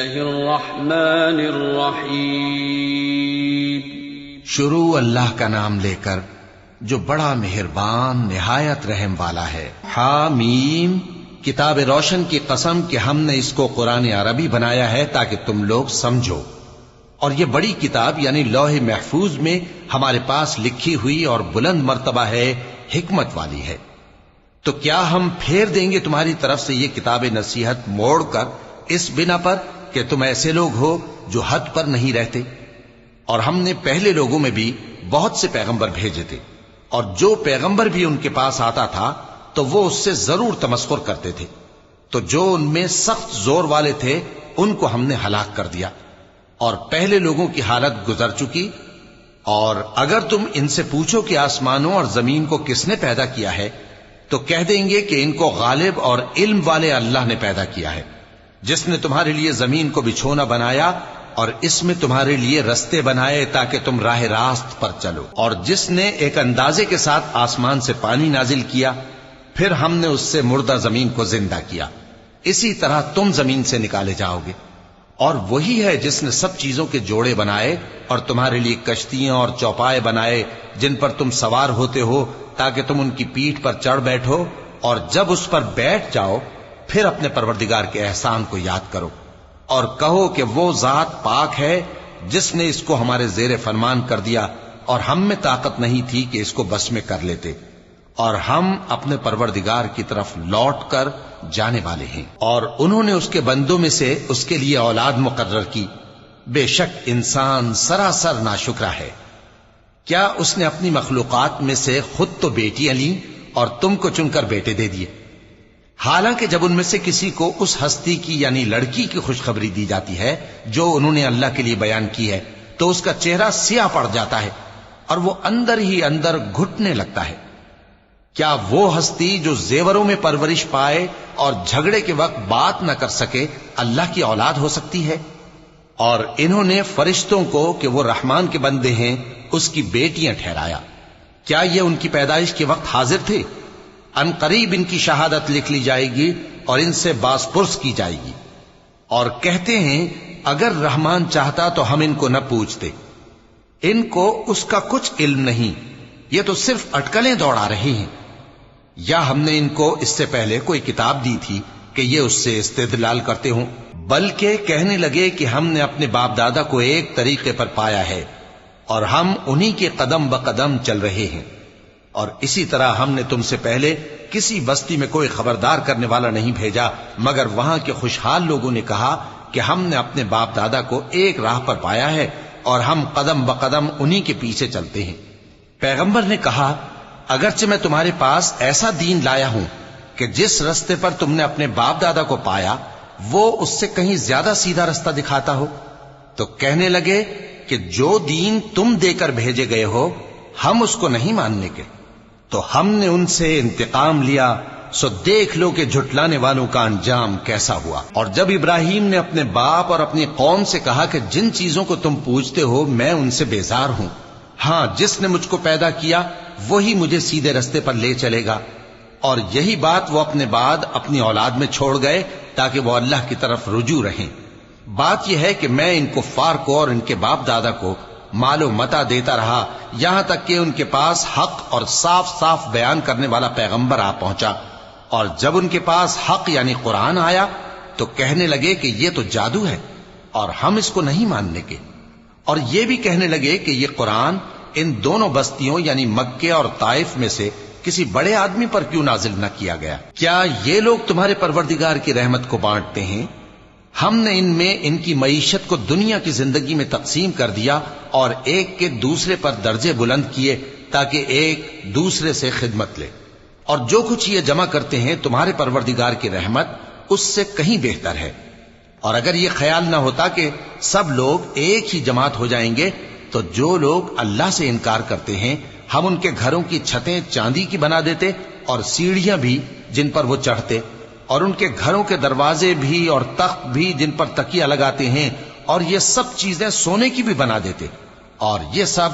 الرحمن الرحیم۔ شروع اللہ کا نام لے کر جو بڑا مہربان نہایت رحم والا ہے۔ حامیم، کتاب روشن کی قسم کہ ہم نے اس کو قرآن عربی بنایا ہے تاکہ تم لوگ سمجھو، اور یہ بڑی کتاب یعنی لوح محفوظ میں ہمارے پاس لکھی ہوئی اور بلند مرتبہ ہے، حکمت والی ہے۔ تو کیا ہم پھیر دیں گے تمہاری طرف سے یہ کتاب نصیحت موڑ کر اس بنا پر کہ تم ایسے لوگ ہو جو حد پر نہیں رہتے؟ اور ہم نے پہلے لوگوں میں بھی بہت سے پیغمبر بھیجے تھے، اور جو پیغمبر بھی ان کے پاس آتا تھا تو وہ اس سے ضرور تمسخر کرتے تھے، تو جو ان میں سخت زور والے تھے ان کو ہم نے ہلاک کر دیا، اور پہلے لوگوں کی حالت گزر چکی۔ اور اگر تم ان سے پوچھو کہ آسمانوں اور زمین کو کس نے پیدا کیا ہے تو کہہ دیں گے کہ ان کو غالب اور علم والے اللہ نے پیدا کیا ہے، جس نے تمہارے لیے زمین کو بچھونا بنایا اور اس میں تمہارے لیے رستے بنائے تاکہ تم راہ راست پر چلو، اور جس نے ایک اندازے کے ساتھ آسمان سے پانی نازل کیا، پھر ہم نے اس سے مردہ زمین کو زندہ کیا، اسی طرح تم زمین سے نکالے جاؤ گے۔ اور وہی ہے جس نے سب چیزوں کے جوڑے بنائے اور تمہارے لیے کشتیاں اور چوپائے بنائے جن پر تم سوار ہوتے ہو تاکہ تم ان کی پیٹھ پر چڑھ بیٹھو، اور جب اس پر بیٹھ جاؤ پھر اپنے پروردگار کے احسان کو یاد کرو اور کہو کہ وہ ذات پاک ہے جس نے اس کو ہمارے زیر فرمان کر دیا اور ہم میں طاقت نہیں تھی کہ اس کو بس میں کر لیتے، اور ہم اپنے پروردگار کی طرف لوٹ کر جانے والے ہیں۔ اور انہوں نے اس کے بندوں میں سے اس کے لیے اولاد مقرر کی، بے شک انسان سراسر ناشکرا ہے۔ کیا اس نے اپنی مخلوقات میں سے خود تو بیٹیاں لیں اور تم کو چن کر بیٹے دے دیے؟ حالانکہ جب ان میں سے کسی کو اس ہستی کی یعنی لڑکی کی خوشخبری دی جاتی ہے جو انہوں نے اللہ کے لیے بیان کی ہے تو اس کا چہرہ سیاہ پڑ جاتا ہے اور وہ اندر ہی اندر گھٹنے لگتا ہے۔ کیا وہ ہستی جو زیوروں میں پرورش پائے اور جھگڑے کے وقت بات نہ کر سکے اللہ کی اولاد ہو سکتی ہے؟ اور انہوں نے فرشتوں کو کہ وہ رحمان کے بندے ہیں اس کی بیٹیاں ٹھہرایا۔ کیا یہ ان کی پیدائش کے وقت حاضر تھے؟ ان قریب ان کی شہادت لکھ لی جائے گی اور ان سے باز پرس کی جائے گی۔ اور کہتے ہیں اگر رحمان چاہتا تو ہم ان کو نہ پوچھتے، ان کو اس کا کچھ علم نہیں، یہ تو صرف اٹکلیں دوڑا رہے ہیں۔ یا ہم نے ان کو اس سے پہلے کوئی کتاب دی تھی کہ یہ اس سے استدلال کرتے ہوں؟ بلکہ کہنے لگے کہ ہم نے اپنے باپ دادا کو ایک طریقے پر پایا ہے اور ہم انہی کے قدم بقدم چل رہے ہیں، اور اسی طرح ہم نے تم سے پہلے کسی بستی میں کوئی خبردار کرنے والا نہیں بھیجا مگر وہاں کے خوشحال لوگوں نے کہا کہ ہم نے اپنے باپ دادا کو ایک راہ پر پایا ہے اور ہم قدم بقدم انہی کے پیچھے چلتے ہیں۔ پیغمبر نے کہا اگرچہ میں تمہارے پاس ایسا دین لایا ہوں کہ جس رستے پر تم نے اپنے باپ دادا کو پایا وہ اس سے کہیں زیادہ سیدھا رستہ دکھاتا ہو، تو کہنے لگے کہ جو دین تم دے کر بھیجے گئے ہو ہم اس کو نہیں ماننے کے، تو ہم نے ان سے انتقام لیا، سو دیکھ لو کہ جھٹلانے والوں کا انجام کیسا ہوا۔ اور جب ابراہیم نے اپنے باپ اور اپنی قوم سے کہا کہ جن چیزوں کو تم پوجتے ہو میں ان سے بیزار ہوں، ہاں جس نے مجھ کو پیدا کیا وہی مجھے سیدھے رستے پر لے چلے گا، اور یہی بات وہ اپنے بعد اپنی اولاد میں چھوڑ گئے تاکہ وہ اللہ کی طرف رجوع رہیں۔ بات یہ ہے کہ میں ان کفار کو اور ان کے باپ دادا کو مال و متاع دیتا رہا یہاں تک کہ ان کے پاس حق اور صاف صاف بیان کرنے والا پیغمبر آ پہنچا، اور جب ان کے پاس حق یعنی قرآن آیا تو کہنے لگے کہ یہ تو جادو ہے اور ہم اس کو نہیں ماننے کے، اور یہ بھی کہنے لگے کہ یہ قرآن ان دونوں بستیوں یعنی مکے اور طائف میں سے کسی بڑے آدمی پر کیوں نازل نہ کیا گیا؟ کیا یہ لوگ تمہارے پروردگار کی رحمت کو بانٹتے ہیں؟ ہم نے ان میں ان کی معیشت کو دنیا کی زندگی میں تقسیم کر دیا اور ایک کے دوسرے پر درجے بلند کیے تاکہ ایک دوسرے سے خدمت لے، اور جو کچھ یہ جمع کرتے ہیں تمہارے پروردگار کی رحمت اس سے کہیں بہتر ہے۔ اور اگر یہ خیال نہ ہوتا کہ سب لوگ ایک ہی جماعت ہو جائیں گے تو جو لوگ اللہ سے انکار کرتے ہیں ہم ان کے گھروں کی چھتیں چاندی کی بنا دیتے اور سیڑھیاں بھی جن پر وہ چڑھتے، اور ان کے گھروں کے دروازے بھی اور تخت بھی جن پر تکیہ لگاتے ہیں، اور یہ سب چیزیں سونے کی بھی بنا دیتے، اور یہ سب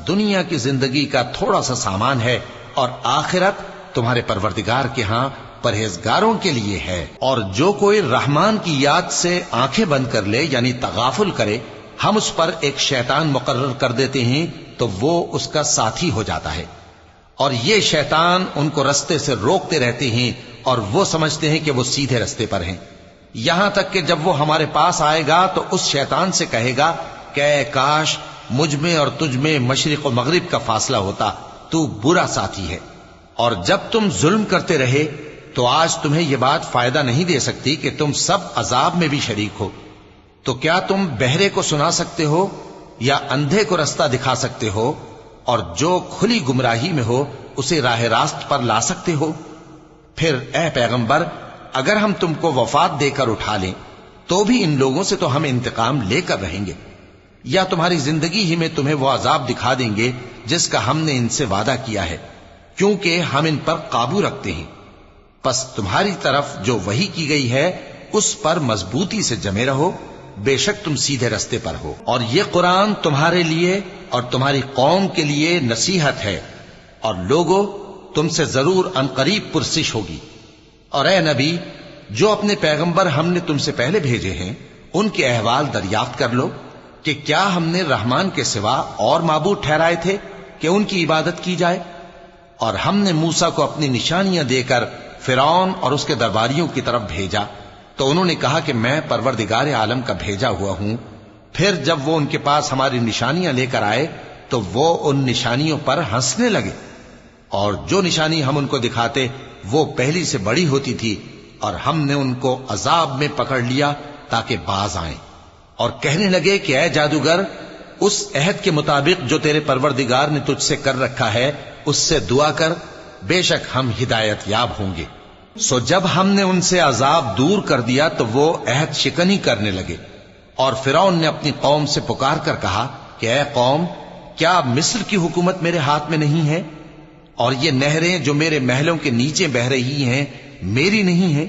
دنیا کی زندگی کا تھوڑا سا سامان ہے، اور آخرت تمہارے پروردگار کے ہاں پرہیزگاروں کے لیے ہے۔ اور جو کوئی رحمان کی یاد سے آنکھیں بند کر لے یعنی تغافل کرے، ہم اس پر ایک شیطان مقرر کر دیتے ہیں تو وہ اس کا ساتھی ہو جاتا ہے، اور یہ شیطان ان کو رستے سے روکتے رہتے ہیں اور وہ سمجھتے ہیں کہ وہ سیدھے رستے پر ہیں، یہاں تک کہ جب وہ ہمارے پاس آئے گا تو اس شیطان سے کہے گا کہ اے کاش مجھ میں اور تجھ میں مشرق و مغرب کا فاصلہ ہوتا، تو برا ساتھی ہے۔ اور جب تم ظلم کرتے رہے تو آج تمہیں یہ بات فائدہ نہیں دے سکتی کہ تم سب عذاب میں بھی شریک ہو۔ تو کیا تم بہرے کو سنا سکتے ہو یا اندھے کو رستہ دکھا سکتے ہو، اور جو کھلی گمراہی میں ہو اسے راہ راست پر لا سکتے ہو؟ پھر اے پیغمبر، اگر ہم تم کو وفات دے کر اٹھا لیں تو بھی ان لوگوں سے تو ہم انتقام لے کر رہیں گے، یا تمہاری زندگی ہی میں تمہیں وہ عذاب دکھا دیں گے جس کا ہم نے ان سے وعدہ کیا ہے، کیونکہ ہم ان پر قابو رکھتے ہیں۔ پس تمہاری طرف جو وحی کی گئی ہے اس پر مضبوطی سے جمے رہو، بے شک تم سیدھے رستے پر ہو۔ اور یہ قرآن تمہارے لیے اور تمہاری قوم کے لیے نصیحت ہے، اور لوگوں تم سے ضرور عنقریب پرسش ہوگی۔ اور اے نبی، جو اپنے پیغمبر ہم نے تم سے پہلے بھیجے ہیں ان کے احوال دریافت کر لو کہ کیا ہم نے رحمان کے سوا اور معبود ٹھہرائے تھے کہ ان کی عبادت کی جائے؟ اور ہم نے موسیٰ کو اپنی نشانیاں دے کر فرعون اور اس کے درباریوں کی طرف بھیجا تو انہوں نے کہا کہ میں پروردگار عالم کا بھیجا ہوا ہوں۔ پھر جب وہ ان کے پاس ہماری نشانیاں لے کر آئے تو وہ ان نشانیوں پر ہنسنے لگے، اور جو نشانی ہم ان کو دکھاتے وہ پہلی سے بڑی ہوتی تھی، اور ہم نے ان کو عذاب میں پکڑ لیا تاکہ باز آئیں، اور کہنے لگے کہ اے جادوگر، اس عہد کے مطابق جو تیرے پروردگار نے تجھ سے کر رکھا ہے اس سے دعا کر، بے شک ہم ہدایت یاب ہوں گے۔ سو جب ہم نے ان سے عذاب دور کر دیا تو وہ عہد شکنی کرنے لگے، اور فرعون نے اپنی قوم سے پکار کر کہا کہ اے قوم، کیا مصر کی حکومت میرے ہاتھ میں نہیں ہے، اور یہ نہریں جو میرے محلوں کے نیچے بہ رہی ہیں میری نہیں ہیں؟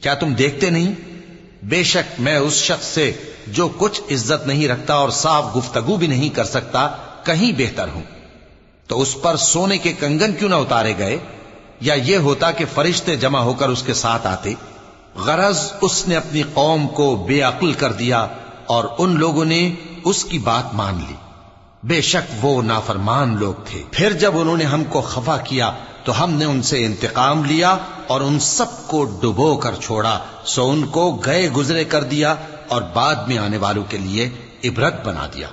کیا تم دیکھتے نہیں؟ بے شک میں اس شخص سے جو کچھ عزت نہیں رکھتا اور صاف گفتگو بھی نہیں کر سکتا کہیں بہتر ہوں۔ تو اس پر سونے کے کنگن کیوں نہ اتارے گئے، یا یہ ہوتا کہ فرشتے جمع ہو کر اس کے ساتھ آتے؟ غرض اس نے اپنی قوم کو بے عقل کر دیا اور ان لوگوں نے اس کی بات مان لی، بے شک وہ نافرمان لوگ تھے۔ پھر جب انہوں نے ہم کو خفا کیا تو ہم نے ان سے انتقام لیا اور ان سب کو ڈبو کر چھوڑا، سو ان کو گئے گزرے کر دیا اور بعد میں آنے والوں کے لیے عبرت بنا دیا۔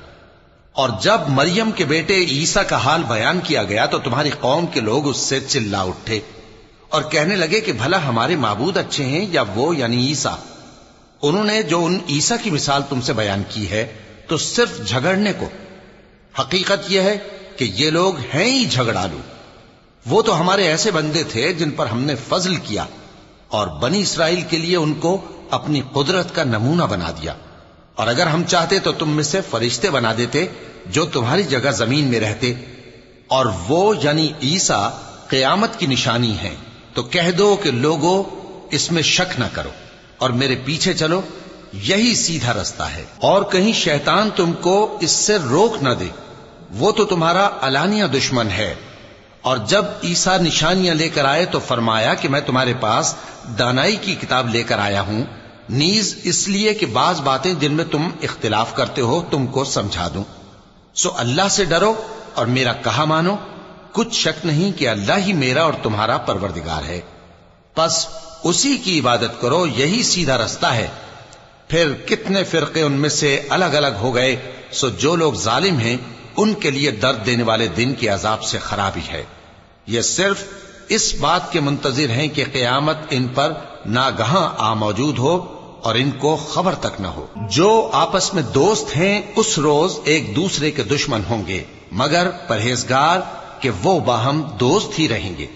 اور جب مریم کے بیٹے عیسیٰ کا حال بیان کیا گیا تو تمہاری قوم کے لوگ اس سے چلا اٹھے اور کہنے لگے کہ بھلا ہمارے معبود اچھے ہیں یا وہ یعنی عیسیٰ؟ انہوں نے جو ان عیسیٰ کی مثال تم سے بیان کی ہے تو صرف جھگڑنے کو، حقیقت یہ ہے کہ یہ لوگ ہیں ہی جھگڑالو۔ وہ تو ہمارے ایسے بندے تھے جن پر ہم نے فضل کیا، اور بنی اسرائیل کے لیے ان کو اپنی قدرت کا نمونہ بنا دیا، اور اگر ہم چاہتے تو تم میں سے فرشتے بنا دیتے جو تمہاری جگہ زمین میں رہتے، اور وہ یعنی عیسیٰ قیامت کی نشانی ہیں۔ تو کہہ دو کہ لوگوں اس میں شک نہ کرو اور میرے پیچھے چلو، یہی سیدھا رستہ ہے، اور کہیں شیطان تم کو اس سے روک نہ دے، وہ تو تمہارا علانیہ دشمن ہے۔ اور جب عیسیٰ نشانیاں لے کر آئے تو فرمایا کہ میں تمہارے پاس دانائی کی کتاب لے کر آیا ہوں، نیز اس لیے کہ بعض باتیں جن میں تم اختلاف کرتے ہو تم کو سمجھا دوں۔ سو اللہ سے ڈرو اور میرا کہا مانو، کچھ شک نہیں کہ اللہ ہی میرا اور تمہارا پروردگار ہے، بس اسی کی عبادت کرو، یہی سیدھا رستہ ہے۔ پھر کتنے فرقے ان میں سے الگ الگ ہو گئے، سو جو لوگ ظالم ہیں ان کے لیے درد دینے والے دن کے عذاب سے خرابی ہے۔ یہ صرف اس بات کے منتظر ہیں کہ قیامت ان پر ناگہاں آ موجود ہو اور ان کو خبر تک نہ ہو۔ جو آپس میں دوست ہیں اس روز ایک دوسرے کے دشمن ہوں گے، مگر پرہیزگار کہ وہ باہم دوست ہی رہیں گے۔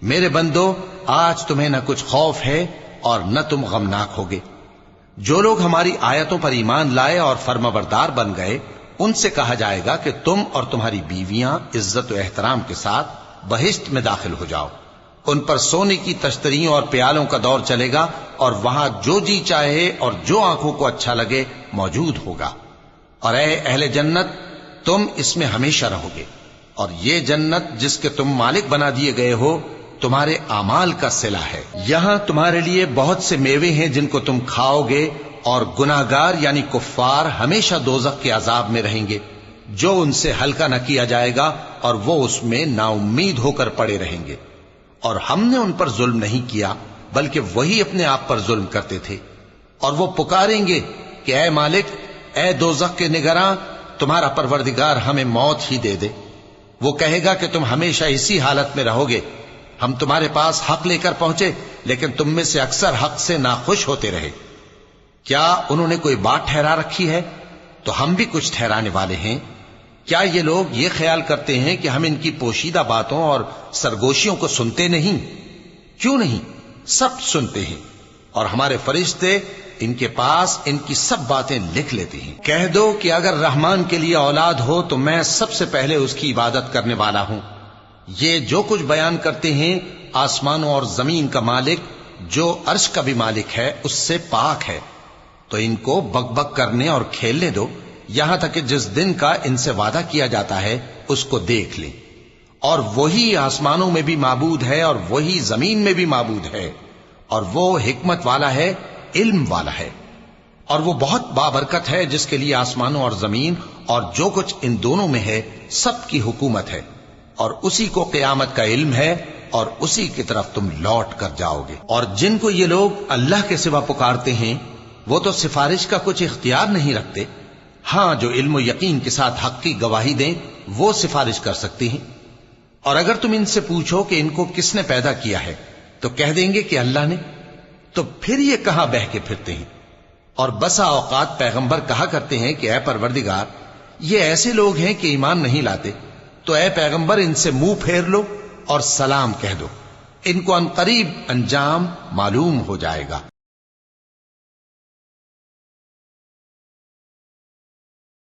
میرے بندو، آج تمہیں نہ کچھ خوف ہے اور نہ تم غمناک ہوگے۔ جو لوگ ہماری آیتوں پر ایمان لائے اور فرمانبردار بن گئے ان سے کہا جائے گا کہ تم اور تمہاری بیویاں عزت و احترام کے ساتھ بہشت میں داخل ہو جاؤ۔ ان پر سونے کی تشتریوں اور پیالوں کا دور چلے گا، اور وہاں جو جی چاہے اور جو آنکھوں کو اچھا لگے موجود ہوگا۔ اور اے اہل جنت، تم اس میں ہمیشہ رہو گے، اور یہ جنت جس کے تم مالک بنا دیے گئے ہو تمہارے اعمال کا صلہ ہے۔ یہاں تمہارے لیے بہت سے میوے ہیں جن کو تم کھاؤ گے، اور گناہگار یعنی کفار ہمیشہ دوزخ کے عذاب میں رہیں گے جو ان سے ہلکا نہ کیا جائے گا، اور وہ اس میں نا امید ہو کر پڑے رہیں گے۔ اور ہم نے ان پر ظلم نہیں کیا بلکہ وہی اپنے آپ پر ظلم کرتے تھے۔ اور وہ پکاریں گے کہ اے مالک، اے دوزخ کے نگراں، تمہارا پروردگار ہمیں موت ہی دے دے۔ وہ کہے گا کہ تم ہمیشہ اسی حالت میں رہو گے، ہم تمہارے پاس حق لے کر پہنچے لیکن تم میں سے اکثر حق سے ناخوش ہوتے رہے۔ کیا انہوں نے کوئی بات ٹھہرا رکھی ہے؟ تو ہم بھی کچھ ٹھہرانے والے ہیں۔ کیا یہ لوگ یہ خیال کرتے ہیں کہ ہم ان کی پوشیدہ باتوں اور سرگوشیوں کو سنتے نہیں؟ کیوں نہیں، سب سنتے ہیں، اور ہمارے فرشتے ان کے پاس ان کی سب باتیں لکھ لیتے ہیں۔ کہہ دو کہ اگر رحمان کے لیے اولاد ہو تو میں سب سے پہلے اس کی عبادت کرنے والا ہوں۔ یہ جو کچھ بیان کرتے ہیں آسمانوں اور زمین کا مالک جو عرش کا بھی مالک ہے اس سے پاک ہے، تو ان کو بک بک کرنے اور کھیلنے دو یہاں تک کہ جس دن کا ان سے وعدہ کیا جاتا ہے اس کو دیکھ لیں۔ اور وہی آسمانوں میں بھی معبود ہے اور وہی زمین میں بھی معبود ہے، اور وہ حکمت والا ہے، علم والا ہے، اور وہ بہت بابرکت ہے جس کے لیے آسمانوں اور زمین اور جو کچھ ان دونوں میں ہے سب کی حکومت ہے، اور اسی کو قیامت کا علم ہے، اور اسی کی طرف تم لوٹ کر جاؤ گے۔ اور جن کو یہ لوگ اللہ کے سوا پکارتے ہیں وہ تو سفارش کا کچھ اختیار نہیں رکھتے، ہاں جو علم و یقین کے ساتھ حق کی گواہی دیں وہ سفارش کر سکتی ہیں۔ اور اگر تم ان سے پوچھو کہ ان کو کس نے پیدا کیا ہے تو کہہ دیں گے کہ اللہ نے، تو پھر یہ کہاں بہہ کے پھرتے ہیں؟ اور بسا اوقات پیغمبر کہا کرتے ہیں کہ اے پروردگار، یہ ایسے لوگ ہیں کہ ایمان نہیں لاتے، تو اے پیغمبر ان سے منہ پھیر لو اور سلام کہہ دو، ان کو عنقریب انجام معلوم ہو جائے گا۔